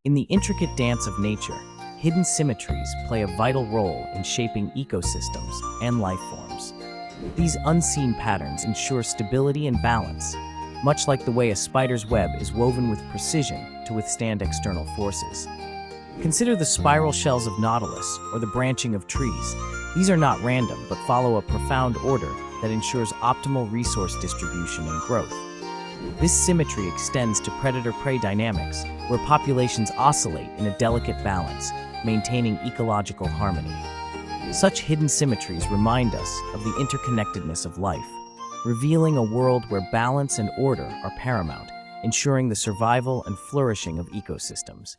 In the intricate dance of nature, hidden symmetries play a vital role in shaping ecosystems and life forms. These unseen patterns ensure stability and balance, much like the way a spider's web is woven with precision to withstand external forces. Consider the spiral shells of nautilus or the branching of trees. These are not random, but follow a profound order that ensures optimal resource distribution and growth. This symmetry extends to predator-prey dynamics, where populations oscillate in a delicate balance, maintaining ecological harmony. Such hidden symmetries remind us of the interconnectedness of life, revealing a world where balance and order are paramount, ensuring the survival and flourishing of ecosystems.